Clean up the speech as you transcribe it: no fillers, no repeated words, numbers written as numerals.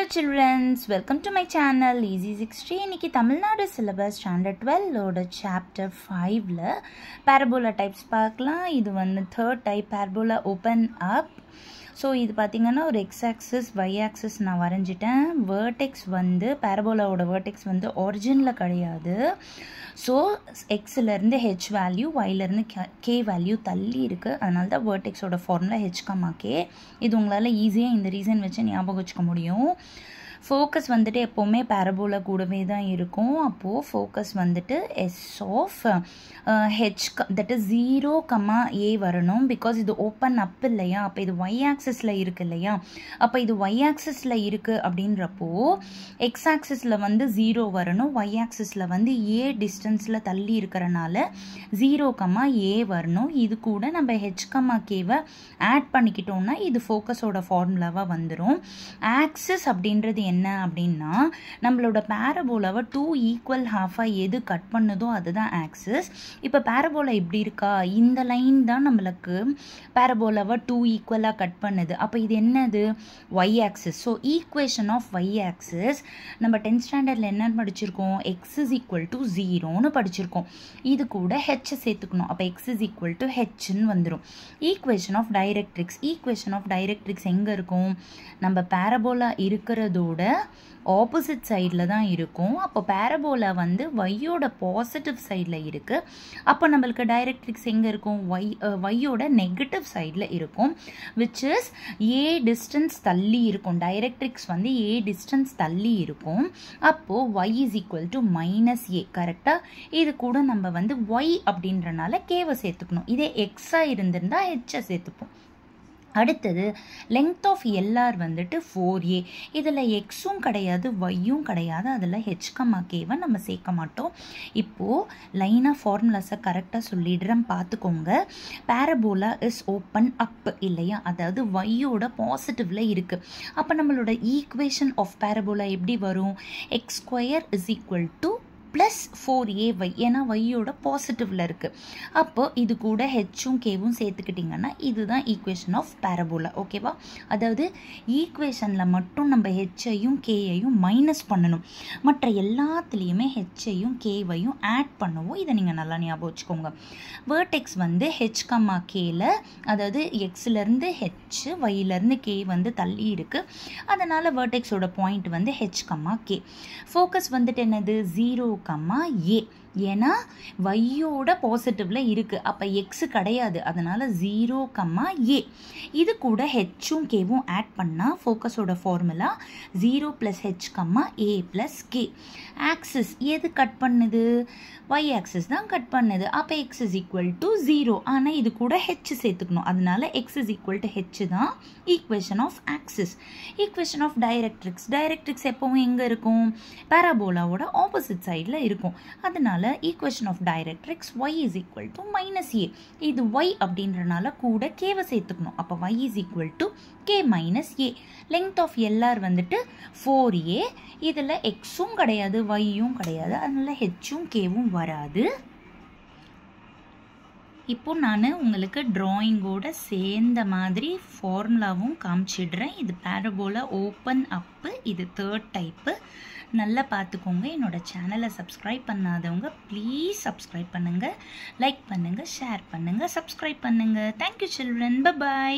childrens, welcome to my channel Easy 60. இன்னைக்கு Tamil Nadu syllabus standard 12 ஓட chapter 5ல parabola types பார்க்கலாம். இது வந்து third type parabola open up. So இது பாத்தீங்கன்னா ஒரு x axis y axis நான் வரைஞ்சிட்டேன். vertex வந்து parabola ஓட vertex வந்து originல கிடையாது. So x ல இருந்து h value, y ல இருந்து k value தள்ளி இருக்கு. அதனால தான் vertex ஓட formula h, k. இது உங்களால ஈஸியா இந்த ரீசன் வச்சு ஞாபகம் வச்சுக்க முடியும். focus வந்துட்டு எப்பவுமே parabola கூடவே தான் இருக்கும். அப்போ focus வந்துட்டு s of h, that is 0, a வரணும். because இது open up இல்லையா, அப்ப இது y axis ல இருக்கு இல்லையா, அப்ப இது y axis ல இருக்கு அப்படின்றப்போ x axis ல வந்து 0 வரணும், y axis ல வந்து a distance ல தள்ளி இருக்கறனால 0, a வரணும். இது கூட நம்ம h, k வை ஆட் பண்ணிக்கிட்டோம்னா இது focus ஓட ஃபார்முலாவா வந்துரும். axis அப்படின்றது என்ன அப்படின்னா நம்மளோட parabola-வை 2 equal half-ஆ எது கட் பண்ணுதோ அதுதான் axis. இப்ப parabola இப்படி இருக்கா, இந்த லைன் தான் நம்மளுக்கு parabola-வை 2 equal-ஆ கட் பண்ணுது. அப்ப இது என்னது, y axis. so equation of y axis நம்ம 10th ஸ்டாண்டர்ட்ல என்ன படிச்சிருக்கோம், x is equal to 0 னு படிச்சிருக்கோம். இது கூட h சேர்த்துக்கணும். அப்ப x is equal to h னு வந்துரும். equation of directrix. equation of directrix எங்க இருக்கும், நம்ம parabola இருக்கிறதோட opposite sideல தான் இருக்கும். அப்போ parabola வந்து y ஓட positive sideல இருக்கு. அப்போ நம்மளுக்கு directrix எங்க இருக்கும், y ஓட negative sideல இருக்கும், which is a distance தள்ளி இருக்கும். directrix வந்து a distance தள்ளி இருக்கும். அப்போ y is equal to minus a. கரெக்டா, இது கூட நம்ம வந்து y அப்படின்றனால k-வை சேர்த்துக்கணும். இதே x ஆ இருந்திருந்தா h சேர்த்துப்போம். அடுத்தது length of LR வந்துட்டு 4a. இதில் xும் கிடையாது yயும் கிடையாது, அதில் h, kவை நம்ம சேர்க்க மாட்டோம். இப்போது லைனாக ஃபார்முலாஸை கரெக்டாக சொல்லிடுறேன் பார்த்துக்கோங்க. parabola is open up இல்லையா, அதாவது yயோட பாசிட்டிவ்ல இருக்குது. அப்போ நம்மளோட ஈக்குவேஷன் ஆஃப் parabola எப்படி வரும், x square is equal to plus 4ay. ஏன்னா yயோட பாசிட்டிவ்ல இருக்கு. அப்போ இது கூட ஹெச்சும் கேவும் சேர்த்துக்கிட்டிங்கன்னா இதுதான் ஈக்குவேஷன் ஆஃப் parabola. ஓகேவா, அதாவது ஈக்குவேஷன்ல மட்டும் நம்ம ஹெச்சையும் கேயையும் மைனஸ் பண்ணணும், மற்ற எல்லாத்துலேயுமே ஹெச்சையும் கேவையும் ஆட் பண்ணுவோம். இதை நீங்கள் நல்லா ஞாபகம் வச்சுக்கோங்க. வேர்டெக்ஸ் வந்து h, kல, அதாவது xலேருந்து h, yலேருந்து k வந்து தள்ளி இருக்கு. அதனால வேர்டெக்ஸோட பாயிண்ட் வந்து h, k. ஃபோக்கஸ் வந்துட்டு என்னது, 0, a. ஏன்னா yயோட பாசிட்டிவ்ல இருக்கு, அப்ப x கிடையாது, அதனால 0, a. இது கூட ஹெச்சும் கேவும் ஆட் பண்ணா ஃபோக்கஸோட formula 0 plus h, a plus k. Axis எது கட் பண்ணுது, y ஆக்சிஸ் தான் கட் பண்ணுது. அப்ப x is equal to 0. ஆனா இது கூட h சேர்த்துக்கணும், அதனால x is equal to h தான் equation of axis. Equation of directrix. Directrix எப்பவும் எங்க இருக்கும், parabola-வோட ஆப்போசிட் சைடில் இருக்கும். அதனால equation of directrix y is equal to minus a. இது y அப்படின்றனால கூட k-வை சேர்த்துக்கணும். அப்ப y is equal to k minus a. length of LR வந்துட்டு 4a. இதுல xும் கிடையாது yயும் கிடையாது, அதனால hம் kவும் வராது. இப்போ நான் உங்களுக்கு டிராயிங்கோட சேர்ந்த மாதிரி ஃபார்முலாவும் காமிச்சிடுறேன். இது parabola ஓப்பன் அப்பு, இது தேர்ட் டைப்பு. நல்லா பார்த்துக்கோங்க. என்னோட சேனலை சப்ஸ்கிரைப் பண்ணாதவங்க ப்ளீஸ் சப்ஸ்கிரைப் பண்ணுங்கள், லைக் பண்ணுங்கள், ஷேர் பண்ணுங்கள், சப்ஸ்கிரைப் பண்ணுங்கள். Thank you children, by.